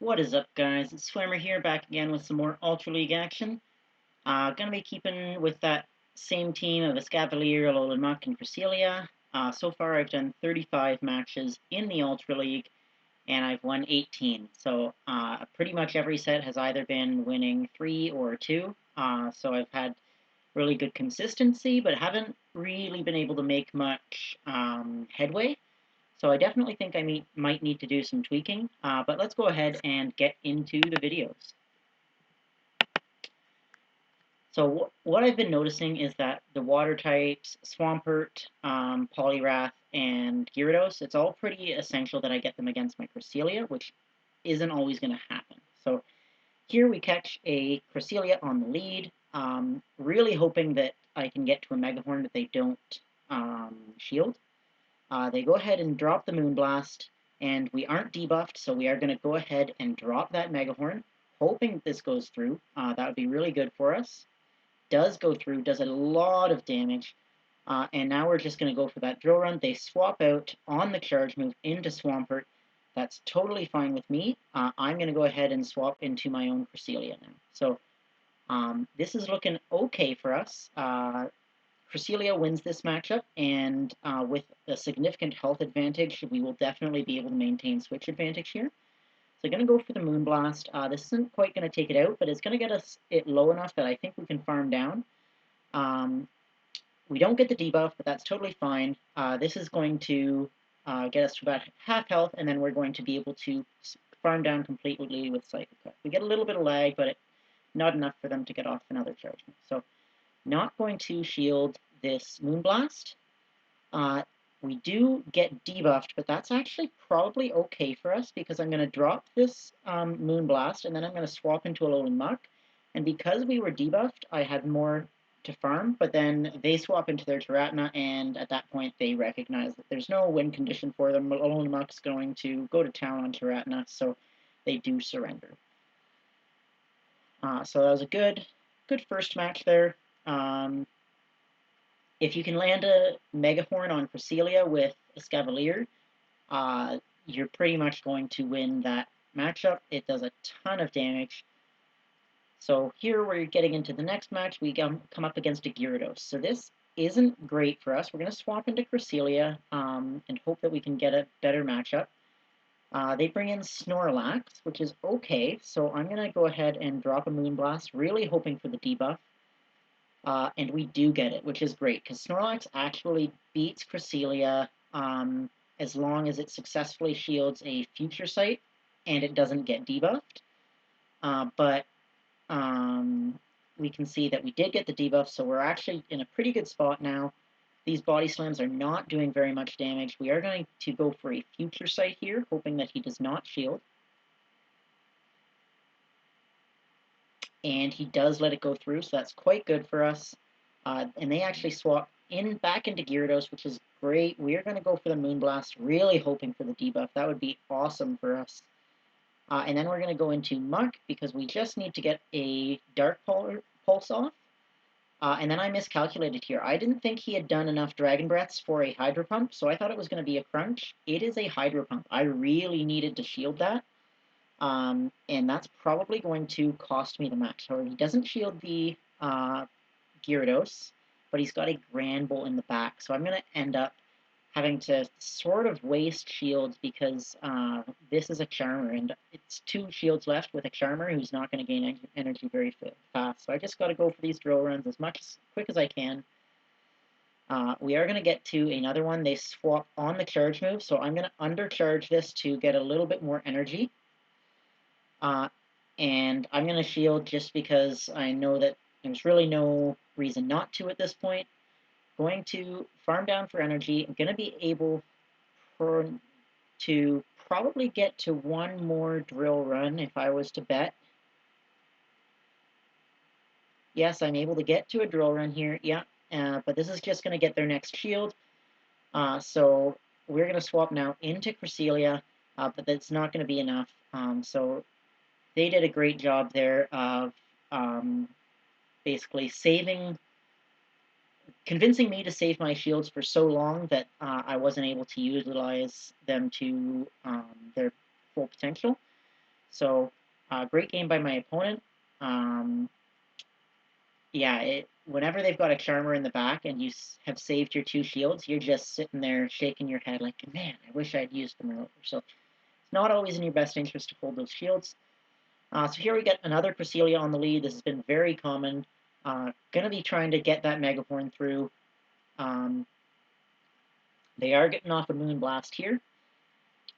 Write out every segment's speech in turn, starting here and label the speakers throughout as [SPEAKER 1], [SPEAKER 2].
[SPEAKER 1] What is up, guys? It's Swimmer here, back again with some more Ultra League action. Gonna be keeping with that same team of Escavalier, Alolan, and Cresselia. So far, I've done 35 matches in the Ultra League, and I've won 18. So pretty much every set has either been winning 3 or 2. So I've had really good consistency, but haven't really been able to make much headway. So I definitely think I might need to do some tweaking, but let's go ahead and get into the videos. So what I've been noticing is that the water types, Swampert, Poliwrath, and Gyarados, it's all pretty essential that I get them against my Cresselia, which isn't always going to happen. So here we catch a Cresselia on the lead, really hoping that I can get to a Megahorn that they don't shield. They go ahead and drop the Moonblast, and we aren't debuffed, so we are going to go ahead and drop that Megahorn, hoping this goes through. That would be really good for us. Does go through, does a lot of damage, and now we're just going to go for that Drill Run. They swap out on the charge move into Swampert. That's totally fine with me. I'm going to go ahead and swap into my own Cresselia now. So this is looking okay for us. Cresselia wins this matchup, and with a significant health advantage, we will definitely be able to maintain switch advantage here. So I'm going to go for the Moonblast. This isn't quite going to take it out, but it's going to get us it low enough that I think we can farm down. We don't get the debuff, but that's totally fine. This is going to get us to about half health, and then we're going to be able to farm down completely with Psycho Cut. We get a little bit of lag, but not enough for them to get off another charge. So not going to shield this Moonblast. We do get debuffed, but that's actually probably okay for us because I'm going to drop this Moonblast, and then I'm going to swap into Alolan Muck. And because we were debuffed, I had more to farm, but then they swap into their Tyranitar, and at that point they recognize that there's no win condition for them. Alolan Muck's going to go to town on Tyranitar, so they do surrender. So that was a good first match there. If you can land a Megahorn on Cresselia with Escavalier, you're pretty much going to win that matchup. It does a ton of damage. So here we're getting into the next match. We come up against a Gyarados. So this isn't great for us. We're going to swap into Cresselia and hope that we can get a better matchup. They bring in Snorlax, which is okay. So I'm going to go ahead and drop a Moonblast, really hoping for the debuff. And we do get it, which is great, because Snorlax actually beats Cresselia as long as it successfully shields a future sight and it doesn't get debuffed. But we can see that we did get the debuff, so we're actually in a pretty good spot now. These body slams are not doing very much damage. We are going to go for a future sight here, hoping that he does not shield. And he does let it go through, so that's quite good for us. And they actually swap back into Gyarados, which is great. We're going to go for the Moonblast, really hoping for the debuff. That would be awesome for us. And then we're going to go into Muck, because we just need to get a Dark Pulse off. And then I miscalculated here. I didn't think he had done enough Dragon Breaths for a Hydro Pump, so I thought it was going to be a Crunch. It is a Hydro Pump. I really needed to shield that. And that's probably going to cost me the match. However, he doesn't shield the Gyarados, but he's got a Granbull in the back. So I'm going to end up having to sort of waste shields because this is a Charmer, and it's 2 shields left with a Charmer who's not going to gain energy very fast. So I just got to go for these drill runs as quick as I can. We are going to get to another one. They swap on the charge move, so I'm going to undercharge this to get a little bit more energy. And I'm going to shield just because I know that there's really no reason not to at this point. Going to farm down for energy. I'm going to be able to probably get to one more drill run if I was to bet. Yes, I'm able to get to a drill run here. Yeah, but this is just going to get their next shield. So we're going to swap now into Cresselia, but that's not going to be enough. So they did a great job there of basically convincing me to save my shields for so long that I wasn't able to utilize them to their full potential. So, great game by my opponent. Um, yeah, whenever they've got a Charmer in the back and you have saved your 2 shields, you're just sitting there shaking your head like, man, I wish I'd used them earlier. So it's not always in your best interest to hold those shields. So here we get another Cresselia on the lead. This has been very common. Going to be trying to get that Megahorn through. They are getting off a Moonblast here.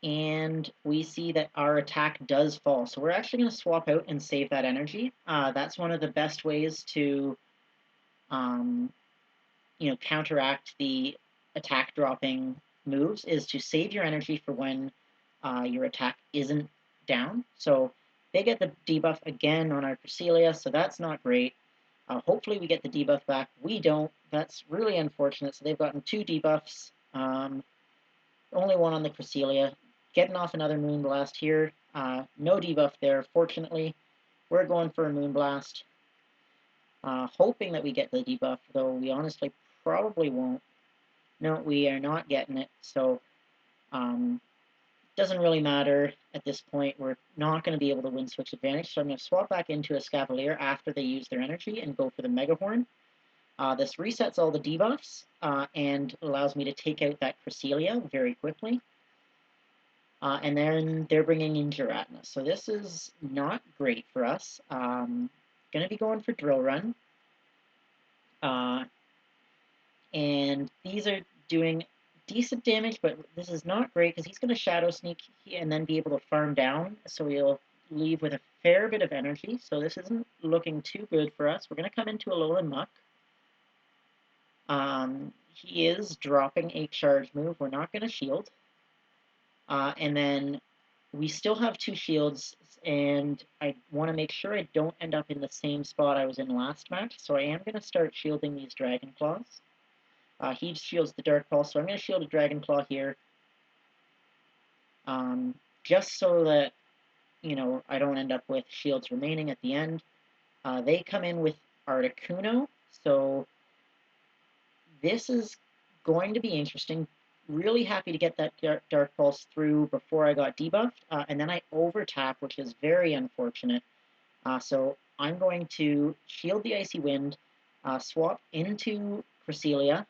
[SPEAKER 1] And we see that our attack does fall. So we're actually going to swap out and save that energy. That's one of the best ways to counteract the attack dropping moves is to save your energy for when your attack isn't down. So they get the debuff again on our Cresselia, so that's not great. Hopefully we get the debuff back. We don't. That's really unfortunate. So they've gotten 2 debuffs. Only one on the Cresselia. Getting off another Moonblast here. No debuff there, fortunately. We're going for a Moonblast. Hoping that we get the debuff, though we honestly probably won't. No, we are not getting it, so doesn't really matter at this point. We're not going to be able to win switch advantage, so I'm going to swap back into Escavalier after they use their energy and go for the Megahorn. This resets all the debuffs and allows me to take out that Cresselia very quickly. And then they're bringing in Giratina. So this is not great for us. Going to be going for Drill Run. And these are doing decent damage, but this is not great because he's going to Shadow Sneak and then be able to farm down. So he'll leave with a fair bit of energy. So this isn't looking too good for us. We're going to come into Alolan Muck. He is dropping a charge move. We're not going to shield. And then we still have 2 shields, and I want to make sure I don't end up in the same spot I was in last match, so I am going to start shielding these Dragon Claws. He shields the Dark Pulse, so I'm going to shield a Dragon Claw here, just so that, I don't end up with shields remaining at the end. They come in with Articuno, so this is going to be interesting. Really happy to get that Dark Pulse through before I got debuffed, and then I overtap, which is very unfortunate. So I'm going to shield the Icy Wind, swap into Cresselia,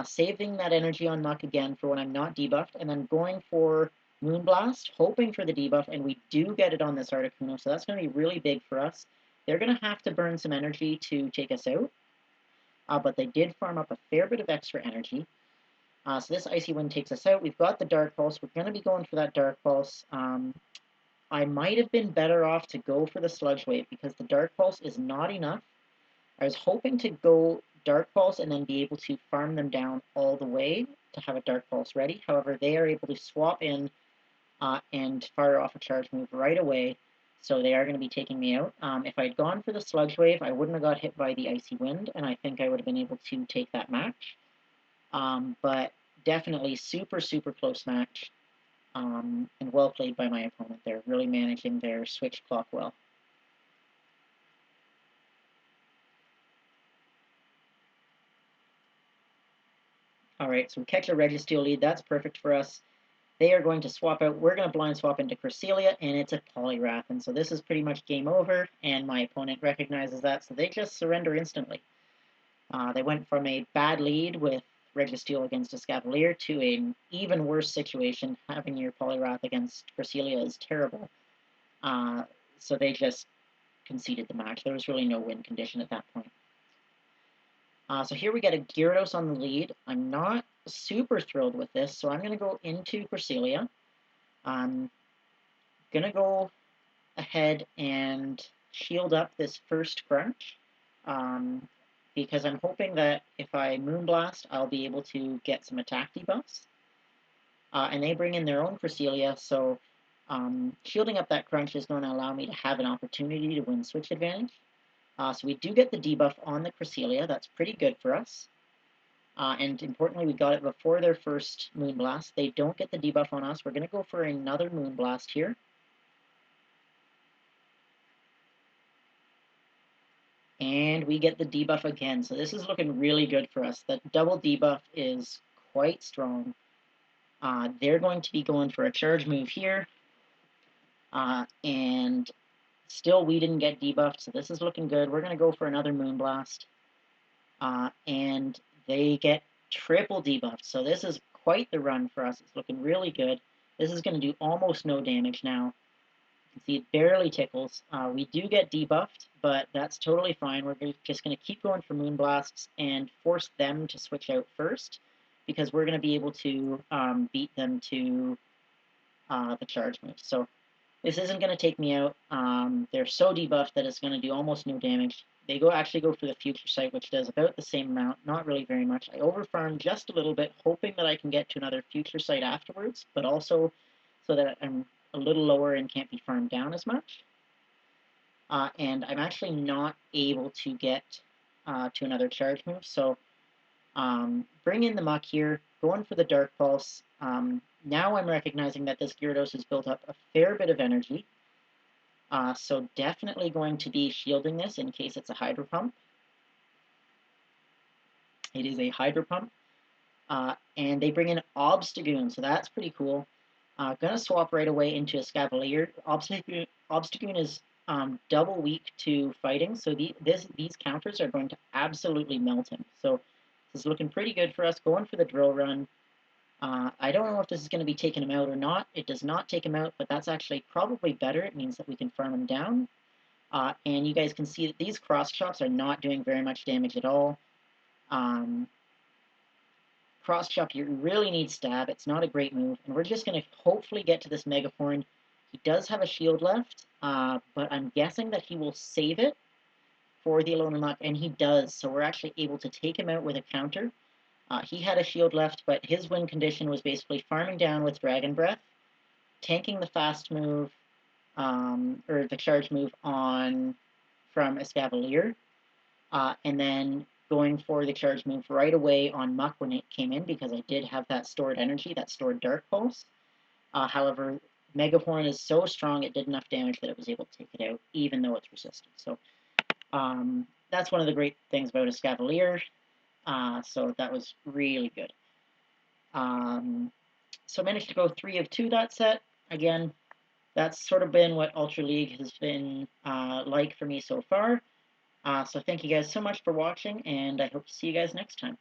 [SPEAKER 1] saving that energy on Muck again for when I'm not debuffed, and then going for Moonblast, hoping for the debuff, and we do get it on this Articuno, so that's going to be really big for us. They're going to have to burn some energy to take us out, but they did farm up a fair bit of extra energy. So this Icy Wind takes us out. We've got the Dark Pulse. We're going to be going for that Dark Pulse. I might have been better off to go for the Sludge Wave because the Dark Pulse is not enough. I was hoping to go Dark Pulse and then be able to farm them down all the way to have a Dark Pulse ready. However, they are able to swap in and fire off a charge move right away, so they are going to be taking me out. If I'd gone for the Sludge Wave, I wouldn't have got hit by the Icy Wind, and I think I would have been able to take that match. But definitely super, super close match, and well played by my opponent there, really managing their switch clock well. Alright, so we catch a Registeel lead, that's perfect for us. They are going to swap out, we're going to blind swap into Cresselia, and it's a Poliwrath, and so this is pretty much game over, and my opponent recognizes that, so they just surrender instantly. They went from a bad lead with Registeel against Escavalier to an even worse situation. Having your Poliwrath against Cresselia is terrible. So they just conceded the match. There was really no win condition at that point. So here we get a Gyarados on the lead. I'm not super thrilled with this, so I'm going to go into Cresselia. I'm going to go ahead and shield up this first Crunch, because I'm hoping that if I Moonblast, I'll be able to get some attack debuffs. And they bring in their own Cresselia, so shielding up that Crunch is going to allow me to have an opportunity to win switch advantage. So we do get the debuff on the Cresselia. That's pretty good for us. And importantly, we got it before their first Moonblast. They don't get the debuff on us. We're going to go for another Moonblast here. And we get the debuff again. So this is looking really good for us. That double debuff is quite strong. They're going to be going for a charge move here. And still we didn't get debuffed, so this is looking good. We're going to go for another Moonblast. And they get triple debuffed, so this is quite the run for us. It's looking really good. This is going to do almost no damage now. You can see it barely tickles. We do get debuffed, but that's totally fine. We're just going to keep going for Moonblasts and force them to switch out first, because we're going to be able to beat them to the charge move. So this isn't going to take me out. They're so debuffed that it's going to do almost no damage. They actually go for the Future Sight, which does about the same amount, not really very much. I overfarm just a little bit, hoping that I can get to another Future Sight afterwards, but also so that I'm a little lower and can't be farmed down as much. And I'm actually not able to get to another charge move, so bring in the Muck here, going for the Dark Pulse. Now I'm recognizing that this Gyarados has built up a fair bit of energy, so definitely going to be shielding this in case it's a Hydro Pump. It is a Hydro Pump. And they bring in Obstagoon, so that's pretty cool. Gonna swap right away into Escavalier. Obstagoon is double weak to fighting, so these counters are going to absolutely melt him. So this is looking pretty good for us. Going for the Drill Run. I don't know if this is going to be taking him out or not. It does not take him out, but that's actually probably better. It means that we can farm him down. And you guys can see that these cross chops are not doing very much damage at all. Cross chop, you really need stab. It's not a great move. And we're just going to hopefully get to this Megaform. He does have a shield left, but I'm guessing that he will save it for the Alolan Muck, and he does. So we're actually able to take him out with a counter. He had a shield left, but his win condition was basically farming down with Dragon Breath, tanking the fast move, or the charge move on from Escavalier, and then going for the charge move right away on Muck when it came in, because I did have that stored energy, that stored Dark Pulse. However, Mega Horn is so strong it did enough damage that it was able to take it out, even though it's resistant. So that's one of the great things about Escavalier. So that was really good. So I managed to go 3 of 2 that set. Again, that's sort of been what Ultra League has been like for me so far. So thank you guys so much for watching, and I hope to see you guys next time.